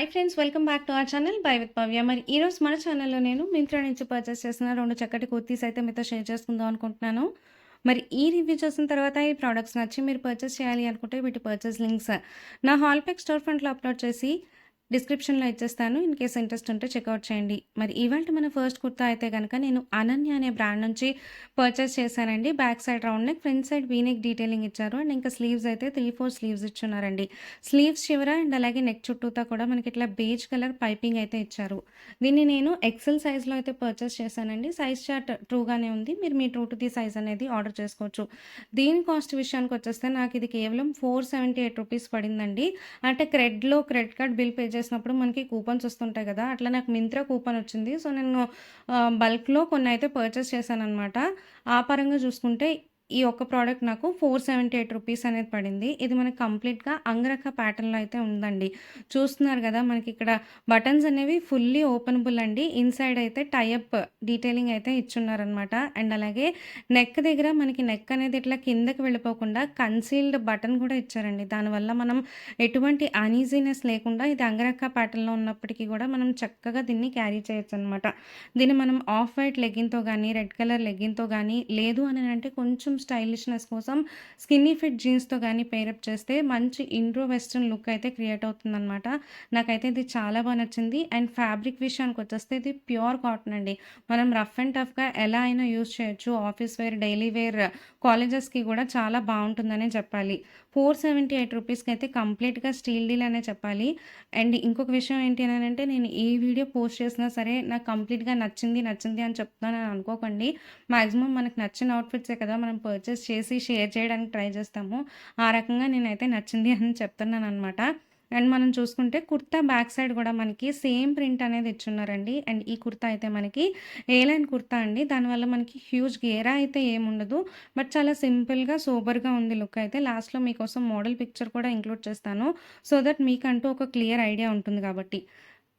Hi friends, welcome back to our channel by with Bhavya. మరి ఈరోజు మన ఛానల్‌లో నేను మింత్రా నుంచి పర్చేస్ చేసిన 2 చక్కటి కుర్తీస్ అయితే మీతో షేర్ చేసుకుందాం అనుకుంటున్నాను. మరి ఈ రివ్యూ చూసిన తర్వాత ఈ ప్రొడక్ట్స్ నచ్చి మీరు పర్చేస్ చేయాలి అనుకుంటే వీటి పర్చేస్ లింక్స్ నా హాల్‌పెక్ స్టోర్ ఫ్రంట్‌లో అప్‌లోడ్ చేసి డిస్క్రిప్షన్‌లో ఇచ్చేస్తాను. ఇన్ కేస్ ఇంట్రెస్ట్ ఉంటే చెక్‌ఔట్ చేయండి. మరి ఇవాల్టి మన ఫస్ట్ కుర్తా అయితే గనక నేను అనన్య అనే బ్రాండ్ నుంచి పర్చేస్ చేశానండి. Back side round neck, front side V neck detailing ఇచ్చారు. అండ్ ఇంకా స్లీవ్స్ అయితే 3, 4 స్లీవ్స్ ఇచ్చున్నారండి. స్లీవ్స్ చివర అండ్ అలాగే నెక్ చుట్టూతా కూడా మనకి ఇట్లా బేజ్ కలర్ పైపింగ్ అయితే ఇచ్చారు. దీన్ని నేను ఎక్సెల్ సైజ్‌లో అయితే పర్చేస్ చేశానండి. సైజ్ చార్ట్ ట్రూగానే ఉంది. మీరు మీ ట్రూ టు ది సైజ్ అనేది ఆర్డర్ చేసుకోవచ్చు. దీని కాస్ట్ విషయానికొచ్చేస్తే నాకు ఇది కేవలం ₹478 పడిందండి. అంటే క్రెడిట్ కార్డ్ బిల్ పే చేసినప్పుడు మనకి కూపన్స్ వస్తుంటాయి కదా! అట్లా నాకు మింత్రా కూపన్ వచ్చింది. సో, నేను బల్క్‌లో కొన్నయితే పర్చేస్ చేశాననమాట. ఆ పరంగా చూసుకుంటే ఈ ఒక్క ప్రోడక్ట్ నాకు ₹478 అనేది పడింది. ఇది మనకి కంప్లీట్‌గా అంగరఖ ప్యాటర్న్‌లో అయితే ఉందండి. చూస్తున్నారు కదా! మనకిక్కడ బటన్స్ అనేవి ఫుల్లీ ఓపెనబుల్ అండి. ఇన్‌సైడ్ అయితే టై అప్ డీటెయిలింగ్ అయితే ఇచ్చున్నారనమాట. అండ్ అలాగే నెక్ దగ్గర మనకి నెక్ అనేది ఇట్లా కిందకి వెళ్ళిపోకుండా కన్సీల్డ్ బటన్ కూడా ఇచ్చారండి. దానివల్ల మనం ఎటువంటి అనీజీనెస్ లేకుండా ఇది అంగరఖ ప్యాటర్న్‌లో ఉన్నప్పటికీ కూడా మనం చక్కగా దీన్ని క్యారీ చేయొచ్చనమాట. దీన్ని మనం ఆఫ్ వైట్ లెగ్గిన్‌తో గానీ, రెడ్ కలర్ లెగ్గిన్‌తో గానీ, లేదు అనంటే కొంచెం స్టైలిష్‌నెస్ కోసం స్కిన్నీ ఫిట్ జీన్స్‌తో గానీ పేరప్ చేస్తే మంచి ఇండో వెస్టర్న్ లుక్ అయితే క్రియేట్ అవుతుందనమాట. నాకైతే ఇది చాలా నచ్చింది. అండ్ ఫ్యాబ్రిక్ విషయానికొచ్చేస్తే ఇది ప్యూర్ కాటన్ అండి. మనం రఫ్ అండ్ టఫ్‌గా ఎలా అయినా యూజ్ చేయొచ్చు. ఆఫీస్ వేర్, డైలీ వేర్, కాలేజెస్‌కి కూడా చాలా బావుంటుందనే చెప్పాలి. ₹478కి అయితే కంప్లీట్‌గా స్టీల్ డీల్ అనే చెప్పాలి. అండ్ ఇంకొక విషయం ఏంటి అనంటే నేను ఏ వీడియో పోస్ట్ చేసినా సరే నాకు కంప్లీట్‌గా నచ్చింది అని చెప్తున్నానని అనుకోకండి. మాక్సిమం మనకు నచ్చిన అవుట్‌ఫిట్సే కదా మనం పర్చేస్ చేసి షేర్ చేయడానికి ట్రై చేస్తాము. ఆ రకంగా నేనైతే నచ్చింది అని చెప్తున్నాననమాట. అండ్ మనం చూసుకుంటే కుర్తా బ్యాక్ సైడ్ కూడా మనకి సేమ్ ప్రింట్ అనేది ఇచ్చున్నారండి. అండ్ ఈ కుర్తా అయితే మనకి ఏ లైన్ కుర్తా అండి. దానివల్ల మనకి హ్యూజ్ గేరా అయితే ఏముండదు. బట్ చాలా సింపుల్‌గా, సోబర్‌గా ఉంది లుక్ అయితే. లాస్ట్‌లో మీకోసం మోడల్ పిక్చర్ కూడా ఇంక్లూడ్ చేస్తాను. సో దట్ మీకంటూ ఒక క్లియర్ ఐడియా ఉంటుంది కాబట్టి.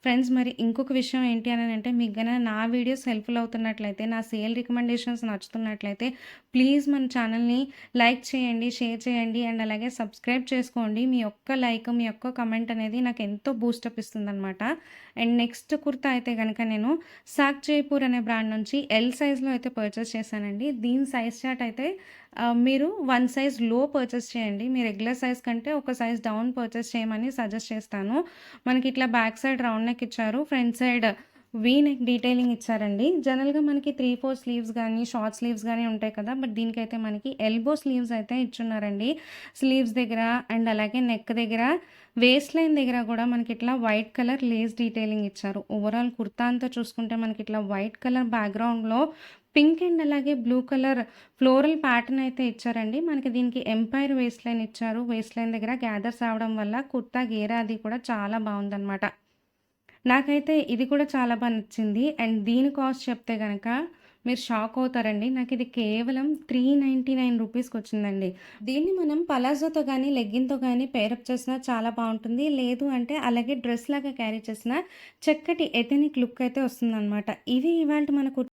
ఫ్రెండ్స్, మరి ఇంకొక విషయం ఏంటి అనంటే మీకు గన నా వీడియోస్ హెల్ప్‌ఫుల్ అవుతున్నట్లయితే, నా సేల్ రికమెండేషన్స్ నచ్చుతున్నట్లయితే ప్లీజ్ మన ఛానల్‌ని లైక్ చేయండి, షేర్ చేయండి అండ్ అలాగే సబ్స్క్రైబ్ చేసుకోండి. మీ ఒక్క లైక్, మీ ఒక్క కామెంట్ అనేది నాకు ఎంతో బూస్టప్ ఇస్తుందనమాట. అండ్ నెక్స్ట్ కుర్తా అయితే గనక నేను సాక్ జైపూర్ అనే బ్రాండ్ నుంచి ఎల్ సైజ్‌లో అయితే పర్చేస్ చేశానండి. దీని సైజ్ చార్ట్ అయితే మీరు 1 సైజ్ లో పర్చేస్ చేయండి. మీ రెగ్యులర్ సైజ్ కంటే ఒక సైజ్ డౌన్ పర్చేస్ చేయమని సజెస్ట్ చేస్తాను. మనకి ఇట్లా బ్యాక్ సైడ్ రౌండ్ నెక్ ఇచ్చారు. Front side V neck detailing ఇచ్చారండి. జనరల్‌గా మనకి 3, 4 స్లీవ్స్ గానీ, షార్ట్ స్లీవ్స్ గానీ ఉంటాయి కదా! బట్ దీనికైతే మనకి ఎల్బో స్లీవ్స్ అయితే ఇచ్చున్నారండి. స్లీవ్స్ దగ్గర అండ్ అలాగే నెక్ దగ్గర, వేస్ట్ లైన్ దగ్గర కూడా మనకి ఇట్లా వైట్ కలర్ లేస్ డీటెయిలింగ్ ఇచ్చారు. ఓవరాల్ కుర్తా అంతా చూసుకుంటే మనకి ఇట్లా వైట్ కలర్ బ్యాక్‌గ్రౌండ్‌లో పింక్ అండ్ అలాగే బ్లూ కలర్ ఫ్లోరల్ ప్యాటర్న్ అయితే ఇచ్చారండి. మనకి దీనికి ఎంపైర్ వేస్ట్ లైన్ ఇచ్చారు. వేస్ట్ లైన్ దగ్గర గ్యాదర్స్ అవ్వడం వల్ల కుర్తా గేరా అది కూడా చాలా బావుందనమాట. నాకైతే ఇది కూడా చాలా నచ్చింది. అండ్ దీని కాస్ట్ చెప్తే గనక మీరు షాక్ అవుతారండి. నాకిది కేవలం ₹399కొచ్చిందండి. దీన్ని మనం పలాజోతో గానీ, లెగ్గిన్‌తో గానీ పేరప్ చేసినా చాలా బావుంటుంది. లేదు అంటే అలాగే డ్రెస్ లాగా క్యారీ చేసినా చక్కటి ఎథెనిక్ లుక్ అయితే వస్తుందనమాట. ఇవి ఇవాల్టి మన